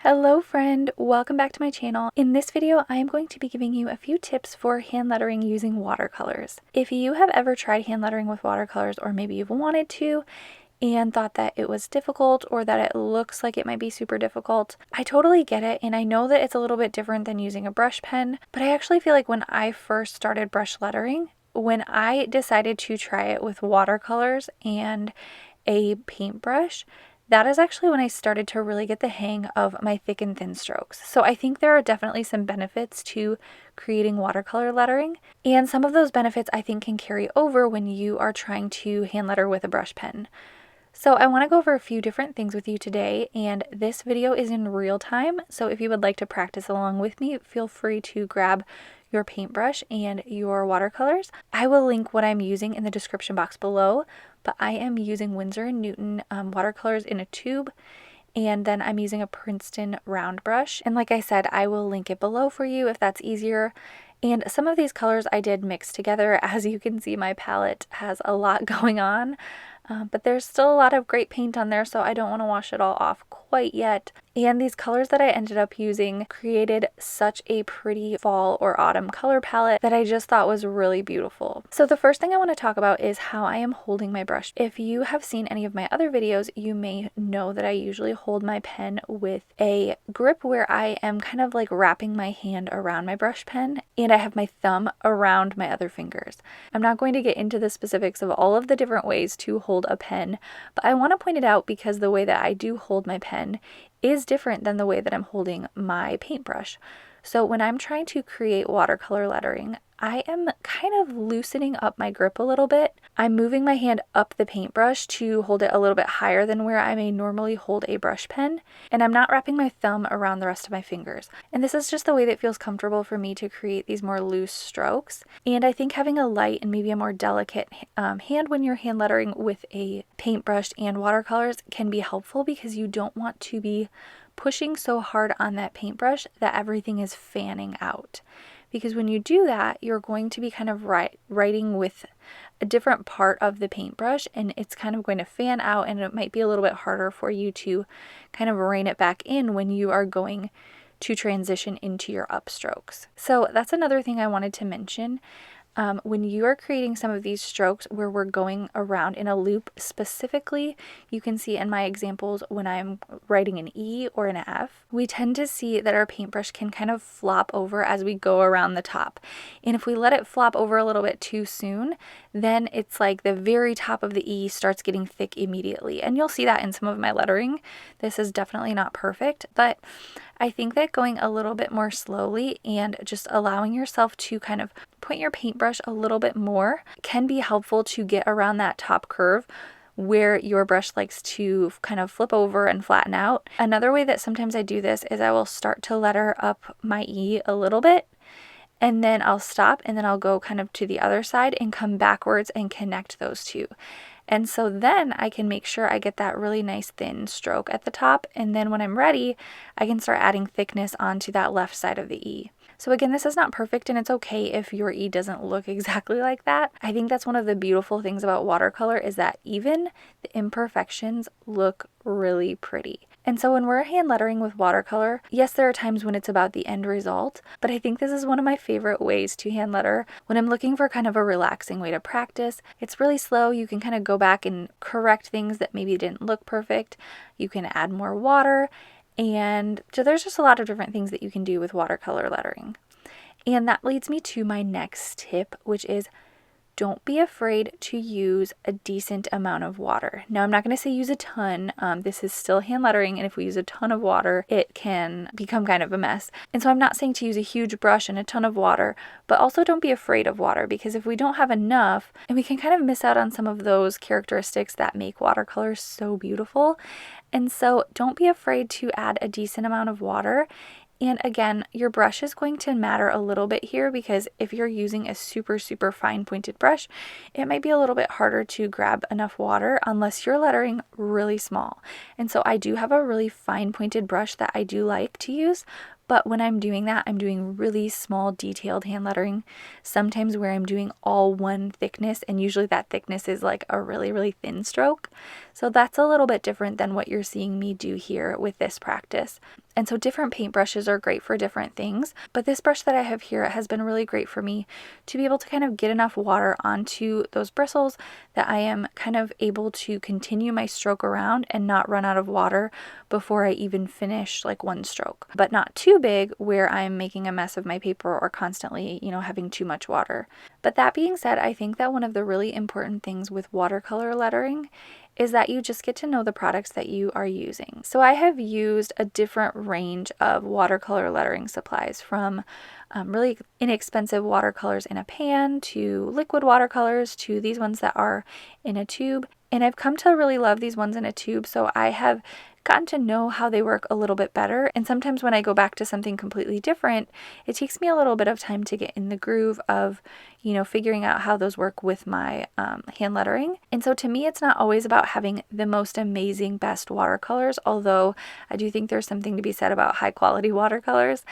Hello friend, welcome back to my channel. In this video, I am going to be giving you a few tips for hand lettering using watercolors. If you have ever tried hand lettering with watercolors, or maybe you've wanted to and thought that it was difficult or that it looks like it might be super difficult, I totally get it, and I know that it's a little bit different than using a brush pen, but I actually feel like when I first started brush lettering, when I decided to try it with watercolors and a paintbrush, that is actually when I started to really get the hang of my thick and thin strokes. So I think there are definitely some benefits to creating watercolor lettering, and some of those benefits I think can carry over when you are trying to hand letter with a brush pen. So I want to go over a few different things with you today, and this video is in real time, so if you would like to practice along with me, feel free to grab your paintbrush and your watercolors. I will link what I'm using in the description box below, but I am using Winsor & Newton watercolors in a tube, and then I'm using a Princeton round brush. And like I said, I will link it below for you if that's easier. And some of these colors I did mix together. As you can see, my palette has a lot going on, but there's still a lot of great paint on there, so I don't want to wash it all off quite yet. And these colors that I ended up using created such a pretty fall or autumn color palette that I just thought was really beautiful. So the first thing I want to talk about is how I am holding my brush. If you have seen any of my other videos, you may know that I usually hold my pen with a grip where I am kind of like wrapping my hand around my brush pen, and I have my thumb around my other fingers. I'm not going to get into the specifics of all of the different ways to hold a pen, but I want to point it out because the way that I do hold my pen is different than the way that I'm holding my paintbrush. So when I'm trying to create watercolor lettering, I am kind of loosening up my grip a little bit. I'm moving my hand up the paintbrush to hold it a little bit higher than where I may normally hold a brush pen, and I'm not wrapping my thumb around the rest of my fingers. And this is just the way that feels comfortable for me to create these more loose strokes. And I think having a light and maybe a more delicate hand when you're hand lettering with a paintbrush and watercolors can be helpful, because you don't want to be pushing so hard on that paintbrush that everything is fanning out. Because when you do that, you're going to be kind of writing with a different part of the paintbrush, and it's kind of going to fan out, and it might be a little bit harder for you to kind of rein it back in when you are going to transition into your upstrokes. So that's another thing I wanted to mention. When you are creating some of these strokes where we're going around in a loop specifically, you can see in my examples when I'm writing an E or an F, we tend to see that our paintbrush can kind of flop over as we go around the top. And if we let it flop over a little bit too soon, then it's like the very top of the E starts getting thick immediately. And you'll see that in some of my lettering. This is definitely not perfect, but I think that going a little bit more slowly and just allowing yourself to kind of point your paintbrush a little bit more can be helpful to get around that top curve where your brush likes to kind of flip over and flatten out. Another way that sometimes I do this is I will start to letter up my E a little bit, and then I'll stop, and then I'll go kind of to the other side and come backwards and connect those two. And so then I can make sure I get that really nice thin stroke at the top, and then when I'm ready, I can start adding thickness onto that left side of the E. So again, this is not perfect, and it's okay if your E doesn't look exactly like that. I think that's one of the beautiful things about watercolor, is that even the imperfections look really pretty. And so when we're hand lettering with watercolor, yes, there are times when it's about the end result, but I think this is one of my favorite ways to hand letter when I'm looking for kind of a relaxing way to practice. It's really slow. You can kind of go back and correct things that maybe didn't look perfect. You can add more water, and so there's just a lot of different things that you can do with watercolor lettering. And that leads me to my next tip, which is don't be afraid to use a decent amount of water. Now, I'm not going to say use a ton. This is still hand lettering, and if we use a ton of water, it can become kind of a mess. And so I'm not saying to use a huge brush and a ton of water, but also don't be afraid of water, because if we don't have enough, and we can kind of miss out on some of those characteristics that make watercolors so beautiful. And so don't be afraid to add a decent amount of water. And again, your brush is going to matter a little bit here, because if you're using a super fine pointed brush, it might be a little bit harder to grab enough water unless you're lettering really small. And so I do have a really fine pointed brush that I do like to use, but when I'm doing that, I'm doing really small detailed hand lettering, sometimes where I'm doing all one thickness, and usually that thickness is like a really thin stroke. So that's a little bit different than what you're seeing me do here with this practice. And so different paintbrushes are great for different things, but this brush that I have here has been really great for me to be able to kind of get enough water onto those bristles that I am kind of able to continue my stroke around and not run out of water before I even finish like one stroke, but not too big where I'm making a mess of my paper or constantly, having too much water. But that being said, I think that one of the really important things with watercolor lettering is that you just get to know the products that you are using. So I have used a different range of watercolor lettering supplies, from really inexpensive watercolors in a pan to liquid watercolors to these ones that are in a tube. And I've come to really love these ones in a tube, so I have gotten to know how they work a little bit better. And sometimes when I go back to something completely different, it takes me a little bit of time to get in the groove of, figuring out how those work with my hand lettering. And so to me, it's not always about having the most amazing, best watercolors, although I do think there's something to be said about high quality watercolors.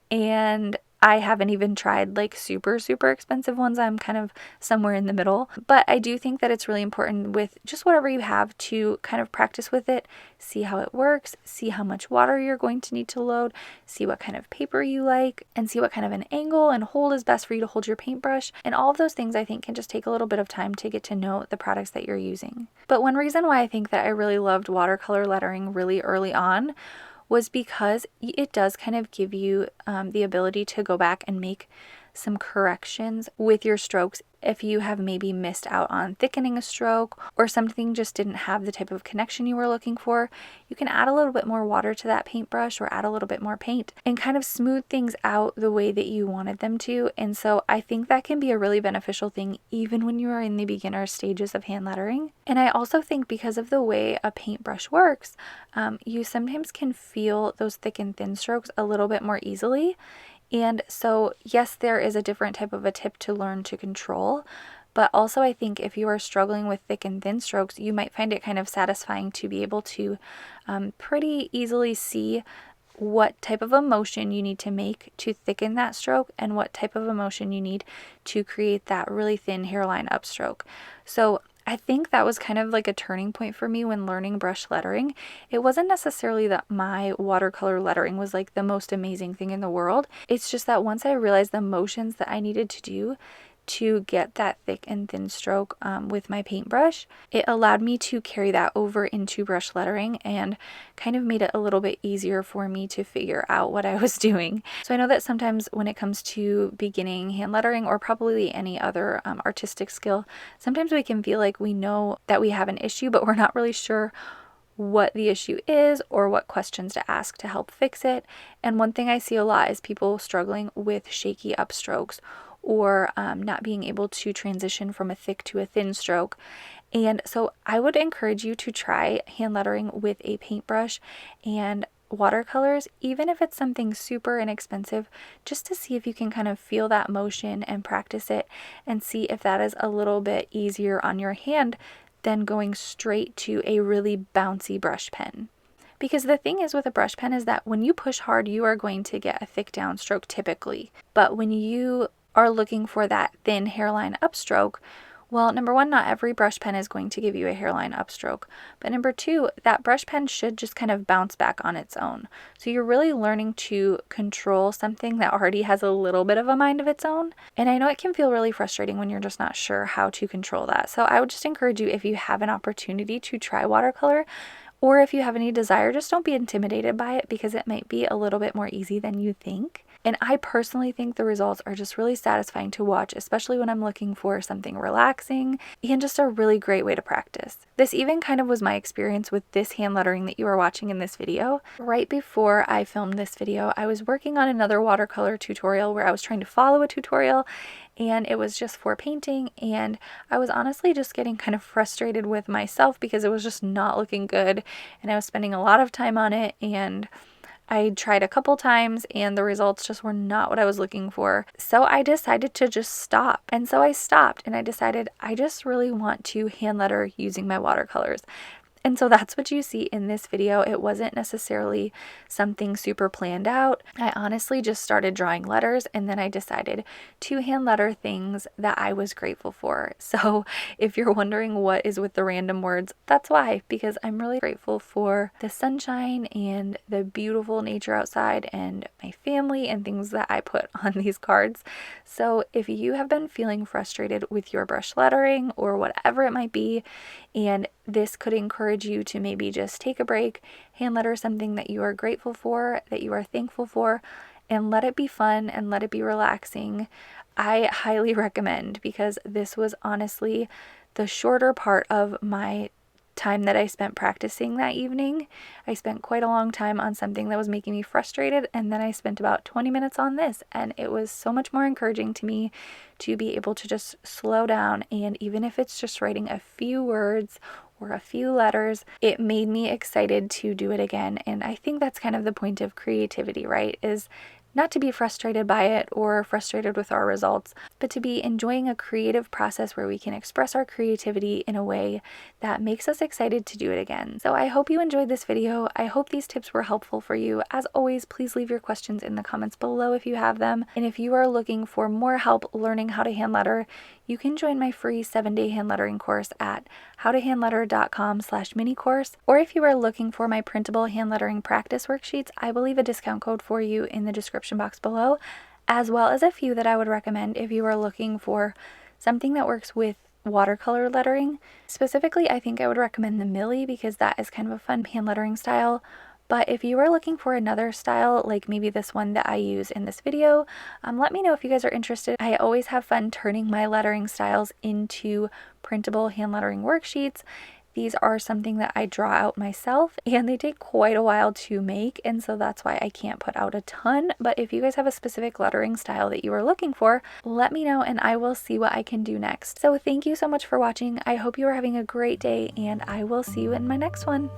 And I haven't even tried like super, super expensive ones. I'm kind of somewhere in the middle. But I do think that it's really important with just whatever you have to kind of practice with it, see how it works, see how much water you're going to need to load, see what kind of paper you like, and see what kind of an angle and hold is best for you to hold your paintbrush. And all of those things I think can just take a little bit of time to get to know the products that you're using. But one reason why I think that I really loved watercolor lettering really early on was because it does kind of give you the ability to go back and make some corrections with your strokes if you have maybe missed out on thickening a stroke or something just didn't have the type of connection you were looking for. You can add a little bit more water to that paintbrush or add a little bit more paint and kind of smooth things out the way that you wanted them to. And so I think that can be a really beneficial thing even when you are in the beginner stages of hand lettering. And I also think because of the way a paintbrush works, you sometimes can feel those thick and thin strokes a little bit more easily. And so, yes, there is a different type of a tip to learn to control, but also I think if you are struggling with thick and thin strokes, you might find it kind of satisfying to be able to pretty easily see what type of emotion you need to make to thicken that stroke and what type of emotion you need to create that really thin hairline upstroke. So I think that was kind of like a turning point for me when learning brush lettering. It wasn't necessarily that my watercolor lettering was like the most amazing thing in the world. It's just that once I realized the motions that I needed to do to get that thick and thin stroke with my paintbrush, it allowed me to carry that over into brush lettering and kind of made it a little bit easier for me to figure out what I was doing. So I know that sometimes when it comes to beginning hand lettering or probably any other artistic skill, sometimes we can feel like we know that we have an issue, but we're not really sure what the issue is or what questions to ask to help fix it. And one thing I see a lot is people struggling with shaky upstrokes or not being able to transition from a thick to a thin stroke. And so I would encourage you to try hand lettering with a paintbrush and watercolors, even if it's something super inexpensive, just to see if you can kind of feel that motion and practice it and see if that is a little bit easier on your hand than going straight to a really bouncy brush pen. Because the thing is with a brush pen is that when you push hard, you are going to get a thick downstroke typically. But when you are looking for that thin hairline upstroke, well, number one, not every brush pen is going to give you a hairline upstroke. But number two, that brush pen should just kind of bounce back on its own. So you're really learning to control something that already has a little bit of a mind of its own. And I know it can feel really frustrating when you're just not sure how to control that. So I would just encourage you, if you have an opportunity to try watercolor, or if you have any desire, just don't be intimidated by it because it might be a little bit more easy than you think. And I personally think the results are just really satisfying to watch, especially when I'm looking for something relaxing and just a really great way to practice. This even kind of was my experience with this hand lettering that you are watching in this video. Right before I filmed this video, I was working on another watercolor tutorial where I was trying to follow a tutorial, and it was just for painting, and I was honestly just getting kind of frustrated with myself because it was just not looking good, and I was spending a lot of time on it, and I tried a couple times and the results just were not what I was looking for. So I decided to just stop. And so I stopped and I decided I just really want to hand letter using my watercolors. And so that's what you see in this video. It wasn't necessarily something super planned out. I honestly just started drawing letters, and then I decided to hand letter things that I was grateful for. So if you're wondering what is with the random words, that's why, because I'm really grateful for the sunshine and the beautiful nature outside and my family and things that I put on these cards. So if you have been feeling frustrated with your brush lettering or whatever it might be, and this could encourage you to maybe just take a break, hand letter something that you are grateful for, that you are thankful for, and let it be fun and let it be relaxing, I highly recommend, because this was honestly the shorter part of my time that I spent practicing that evening. I spent quite a long time on something that was making me frustrated, and then I spent about 20 minutes on this, and it was so much more encouraging to me to be able to just slow down, and even if it's just writing a few words or a few letters, it made me excited to do it again. And I think that's kind of the point of creativity, right? Is not to be frustrated by it or frustrated with our results, but to be enjoying a creative process where we can express our creativity in a way that makes us excited to do it again. So I hope you enjoyed this video. I hope these tips were helpful for you. As always, please leave your questions in the comments below if you have them. And if you are looking for more help learning how to hand letter, you can join my free 7-day hand lettering course at howtohandletter.com/mini course. Or if you are looking for my printable hand lettering practice worksheets, I will leave a discount code for you in the description box below, as well as a few that I would recommend if you are looking for something that works with watercolor lettering. Specifically, I think I would recommend the Millie, because that is kind of a fun hand lettering style. But if you are looking for another style, like maybe this one that I use in this video, let me know if you guys are interested. I always have fun turning my lettering styles into printable hand lettering worksheets. These are something that I draw out myself, and they take quite a while to make, and so that's why I can't put out a ton. But if you guys have a specific lettering style that you are looking for, let me know and I will see what I can do next. So thank you so much for watching. I hope you are having a great day, and I will see you in my next one.